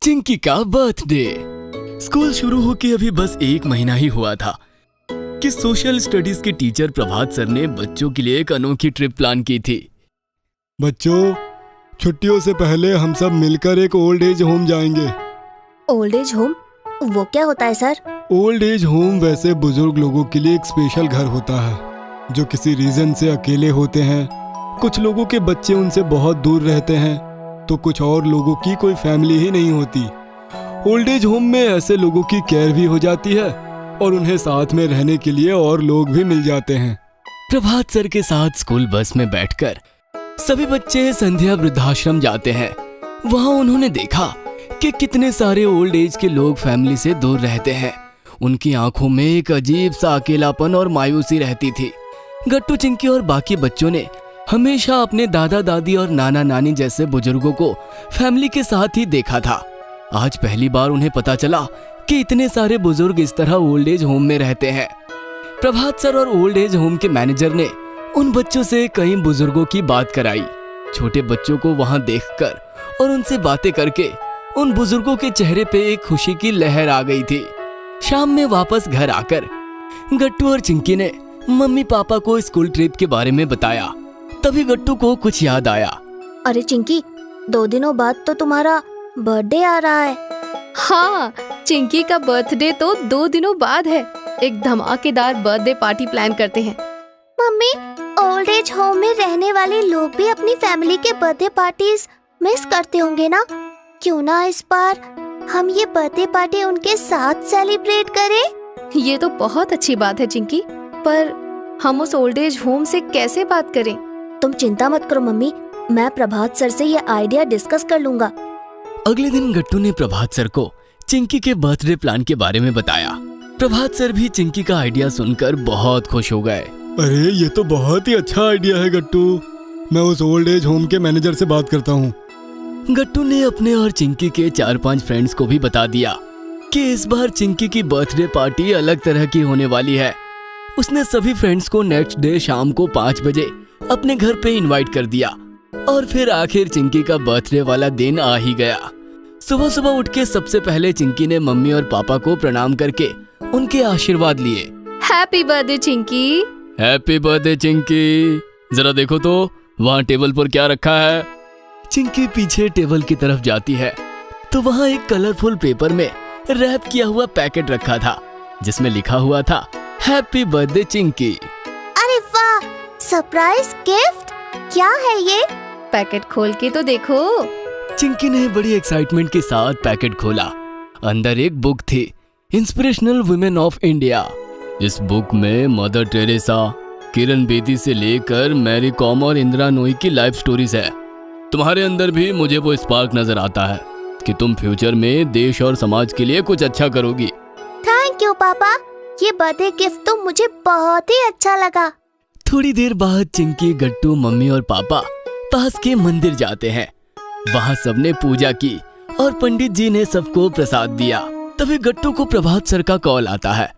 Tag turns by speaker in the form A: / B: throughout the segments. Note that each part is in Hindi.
A: चिंकी का बर्थडे। स्कूल शुरू होके अभी बस 1 महीना ही हुआ था कि सोशल स्टडीज के टीचर प्रभात सर ने बच्चों के लिए एक अनोखी ट्रिप प्लान की थी।
B: बच्चों, छुट्टियों से पहले हम सब मिलकर एक ओल्ड एज होम जाएंगे।
C: Old age home? वो क्या होता है सर?
B: ओल्ड एज होम वैसे बुजुर्ग लोगों के लिए एक स्पेशल घर होता है जो किसी रीजन से अकेले होते हैं। कुछ लोगों के बच्चे उनसे बहुत दूर रहते हैं तो कुछ और लोगों की कोई फैमिली ही नहीं होती। ओल्ड एज होम में ऐसे लोगों की केयर भी हो जाती है और उन्हें साथ में रहने के लिए और लोग भी मिल जाते हैं।
A: प्रभात सर के साथ स्कूल बस में बैठकर सभी बच्चे संध्या वृद्धाश्रम जाते हैं। वहां उन्होंने देखा कि कितने सारे ओल्ड एज के लोग फैमिली से दूर रहते हैं। उनकी आंखों में एक अजीब सा अकेलापन और मायूसी रहती थी। गट्टू, चिंकी और बाकी बच्चों ने हमेशा अपने दादा दादी और नाना नानी जैसे बुजुर्गों को फैमिली के साथ ही देखा था। आज पहली बार उन्हें पता चला कि इतने सारे बुजुर्ग इस तरह ओल्ड एज होम में रहते हैं। प्रभात सर और ओल्ड एज होम के मैनेजर ने उन बच्चों से कई बुजुर्गों की बात कराई। छोटे बच्चों को वहां देखकर और उनसे बातें करके उन बुजुर्गों के चेहरे पे एक खुशी की लहर आ गई थी। शाम में वापस घर आकर गट्टू और चिंकी ने मम्मी पापा को स्कूल ट्रिप के बारे में बताया। तभी गट्टू को कुछ याद आया।
C: अरे चिंकी, 2 दिनों बाद तो तुम्हारा बर्थडे आ रहा है।
D: हाँ, चिंकी का बर्थडे तो 2 दिनों बाद है। एक धमाकेदार बर्थडे पार्टी प्लान करते हैं।
C: मम्मी, ओल्ड एज होम में रहने वाले लोग भी अपनी फैमिली के बर्थडे पार्टीज मिस करते होंगे ना? क्यों ना इस बार हम ये बर्थडे पार्टी उनके साथ सेलिब्रेट करें?
D: ये तो बहुत अच्छी बात है चिंकी, पर हम उस ओल्ड एज होम से कैसे बात करें?
C: तुम चिंता मत करो मम्मी, मैं प्रभात सर से ये आइडिया डिस्कस कर लूंगा।
A: अगले दिन गट्टू ने प्रभात सर को चिंकी के बर्थडे प्लान के बारे में बताया। प्रभात सर भी चिंकी का आइडिया सुनकर बहुत खुश हो गए।
B: अरे ये तो बहुत ही अच्छा आइडिया है गट्टू। मैं उस ओल्ड एज होम के मैनेजर से बात करता हूँ।
A: गट्टू ने अपने और चिंकी के 4-5 फ्रेंड्स को भी बता दिया कि इस बार चिंकी की बर्थडे पार्टी अलग तरह की होने वाली है। उसने सभी फ्रेंड्स को नेक्स्ट डे शाम को 5 बजे अपने घर पे इनवाइट कर दिया और फिर आखिर चिंकी का बर्थडे वाला दिन आ ही गया। सुबह सुबह उठ के सबसे पहले चिंकी ने मम्मी और पापा को प्रणाम करके उनके आशीर्वाद लिए।
D: Happy birthday Chinki.
A: Happy birthday Chinki. जरा देखो तो वहाँ टेबल पर क्या रखा है। चिंकी पीछे टेबल की तरफ जाती है तो वहाँ एक कलरफुल पेपर में रैप किया हुआ पैकेट रखा था जिसमें लिखा हुआ था हैप्पी बर्थडे चिंकी।
C: अरे वाह, सरप्राइज गिफ्ट! क्या है ये?
D: पैकेट खोल के तो देखो।
A: चिंकी ने बड़ी एक्साइटमेंट के साथ पैकेट खोला। अंदर एक बुक थी, इंस्पिरेशनल वुमेन ऑफ इंडिया। इस बुक में मदर टेरेसा, किरण बेदी से लेकर मैरी कॉम और इंदिरा नूई की लाइफ स्टोरीज है। तुम्हारे अंदर भी मुझे वो स्पार्क नजर आता है कि तुम फ्यूचर में देश और समाज के लिए कुछ अच्छा करोगी।
C: थैंक यू पापा, ये बर्थडे गिफ्ट तो मुझे बहुत ही अच्छा लगा।
A: थोड़ी देर बाद चिंकी, गट्टू, मम्मी और पापा पास के मंदिर जाते हैं। वहाँ सबने पूजा की और पंडित जी ने सबको प्रसाद दिया। तभी गट्टू को प्रभात सर का कॉल आता है।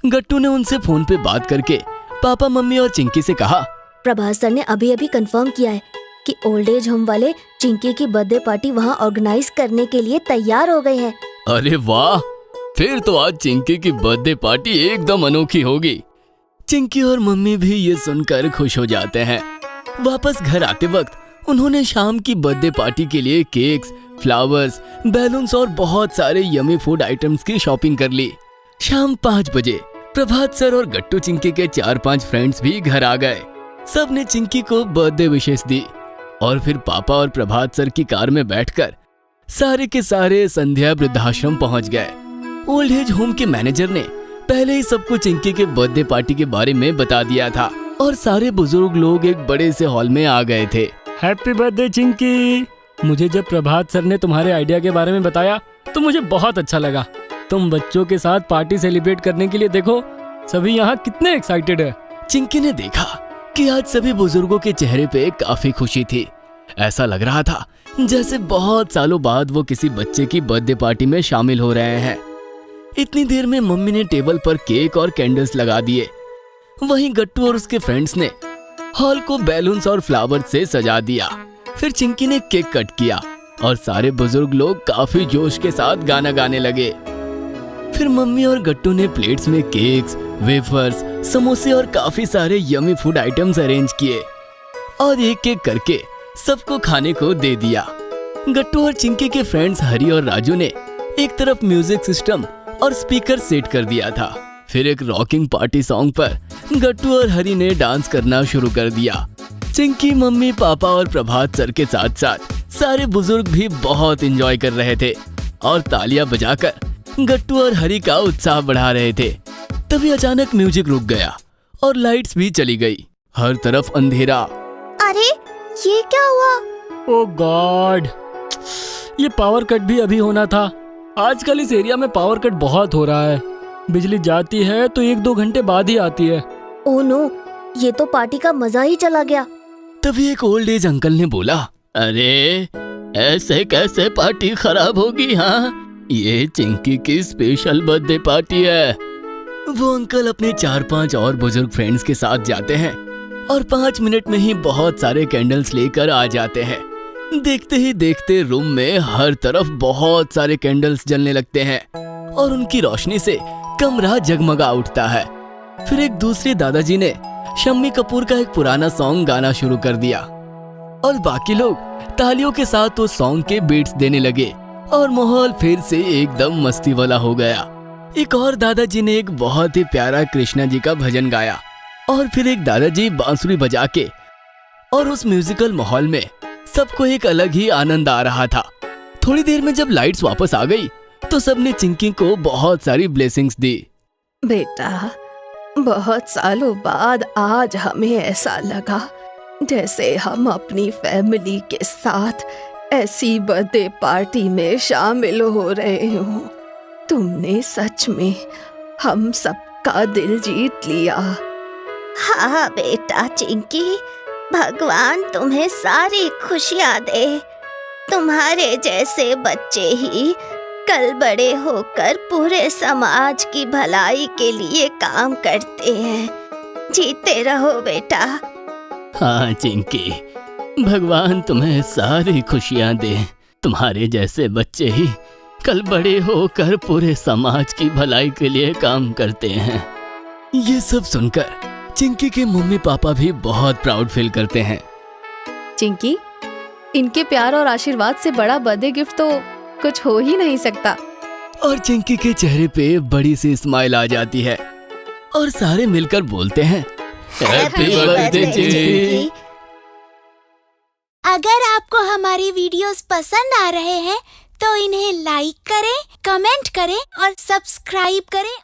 A: गट्टू ने उनसे फोन पे बात करके पापा, मम्मी और चिंकी से कहा,
C: प्रभात सर ने अभी अभी कंफर्म किया है कि ओल्ड एज होम वाले चिंकी की बर्थडे पार्टी वहाँ ऑर्गेनाइज करने के लिए तैयार हो गए हैं।
A: अरे वाह, फिर तो आज चिंकी की बर्थडे पार्टी एकदम अनोखी होगी। चिंकी और मम्मी भी ये सुनकर खुश हो जाते हैं। वापस घर आते वक्त उन्होंने शाम की बर्थडे पार्टी के लिए केक्स, फ्लावर्स, बैलून्स और बहुत सारे यमी फूड आइटम्स की शॉपिंग कर ली। शाम 5 बजे प्रभात सर और गट्टू, चिंकी के 4-5 फ्रेंड्स भी घर आ गए। सब ने चिंकी को बर्थडे विशेस दी और फिर पापा और प्रभात सर की कार में बैठकर सारे के सारे संध्या वृद्धाश्रम पहुंच गए। ओल्ड एज होम के मैनेजर ने पहले ही सबको चिंकी के बर्थडे पार्टी के बारे में बता दिया था और सारे बुजुर्ग लोग एक बड़े से हॉल में आ गए थे।
E: Happy birthday Chinki. मुझे जब प्रभात सर ने तुम्हारे आइडिया के बारे में बताया तो मुझे बहुत अच्छा लगा। तुम बच्चों के साथ पार्टी सेलिब्रेट करने के लिए देखो सभी यहाँ कितने एक्साइटेड है।
A: चिंकी ने देखा कि आज सभी बुजुर्गों के चेहरे पे काफी खुशी थी। ऐसा लग रहा था जैसे बहुत सालों बाद वो किसी बच्चे की बर्थडे पार्टी में शामिल हो रहे हैं। इतनी देर में मम्मी ने टेबल पर केक और कैंडल्स लगा दिए। वहीं गट्टू और उसके फ्रेंड्स ने हॉल को बैलून्स और फ्लावर से सजा दिया। फिर चिंकी ने केक कट किया और सारे बुजुर्ग लोग काफी जोश के साथ गाना गाने लगे। फिर मम्मी और गट्टू ने प्लेट्स में केक्स, वेफर्स, समोसे और काफी सारे यमी फूड आइटम्स अरेंज किए और एक एक करके सबको खाने को दे दिया। गट्टू और चिंकी के फ्रेंड्स हरी और राजू ने एक तरफ म्यूजिक सिस्टम और स्पीकर सेट कर दिया था। फिर एक रॉकिंग पार्टी सॉन्ग पर गट्टू और हरी ने डांस करना शुरू कर दिया। चिंकी, मम्मी, पापा और प्रभात सर के साथ साथ सारे बुजुर्ग भी बहुत एंजॉय कर रहे थे और तालियां बजाकर गट्टू और हरी का उत्साह बढ़ा रहे थे। तभी अचानक म्यूजिक रुक गया और लाइट्स भी चली गई। हर तरफ अंधेरा।
C: अरे ये क्या हुआ?
E: ओह गॉड, ये पावर कट भी अभी होना था। आजकल इस एरिया में पावर कट बहुत हो रहा है। बिजली जाती है तो 1-2 घंटे बाद ही आती है।
C: ओह नो, ये तो पार्टी का मजा ही चला गया।
A: तभी एक ओल्ड एज अंकल ने बोला, अरे ऐसे कैसे पार्टी खराब होगी? हाँ, ये चिंकी की स्पेशल बर्थडे पार्टी है। वो अंकल अपने 4-5 और बुजुर्ग फ्रेंड्स के साथ जाते हैं और 5 मिनट में ही बहुत सारे कैंडल्स लेकर आ जाते हैं। देखते ही देखते रूम में हर तरफ बहुत सारे कैंडल्स जलने लगते हैं और उनकी रोशनी से कमरा जगमगा उठता है। फिर एक दूसरे दादाजी ने शम्मी कपूर का एक पुराना सॉन्ग गाना शुरू कर दिया और बाकी लोग तालियों के साथ उस सॉन्ग के बीट्स देने लगे और माहौल फिर से एकदम मस्ती वाला हो गया। एक और दादाजी ने एक बहुत ही प्यारा कृष्णा जी का भजन गाया और फिर एक दादाजी बांसुरी बजा के, और उस म्यूजिकल माहौल में सबको एक अलग ही आनंद आ रहा था। थोड़ी देर में जब लाइट्स वापस आ गई तो सबने चिंकी को बहुत सारी ब्लेसिंग्स दी।
D: बेटा, बहुत सालों बाद आज हमें ऐसा लगा जैसे हम अपनी फैमिली के साथ ऐसी बर्थडे पार्टी में शामिल हो रहे हों। तुमने सच में हम सबका दिल जीत लिया।
C: हाँ बेटा चिंकी, भगवान तुम्हें सारी खुशियाँ दे। तुम्हारे जैसे बच्चे ही कल बड़े होकर पूरे समाज की भलाई के लिए काम करते हैं। जीते रहो बेटा।
A: हाँ चिंकी, भगवान तुम्हें सारी खुशियाँ दे। तुम्हारे जैसे बच्चे ही कल बड़े होकर पूरे समाज की भलाई के लिए काम करते हैं। ये सब सुनकर चिंकी के मम्मी पापा भी बहुत प्राउड फील करते हैं।
D: चिंकी, इनके प्यार और आशीर्वाद से बड़ा बर्थडे गिफ्ट तो कुछ हो ही नहीं सकता।
A: और चिंकी के चेहरे पे बड़ी सी स्माइल आ जाती है और सारे मिलकर बोलते हैं, हैप्पी बर्थडे चिंकी।
C: अगर आपको हमारी वीडियोस पसंद आ रहे हैं तो इन्हें लाइक करें, कमेंट करें और सब्सक्राइब करें।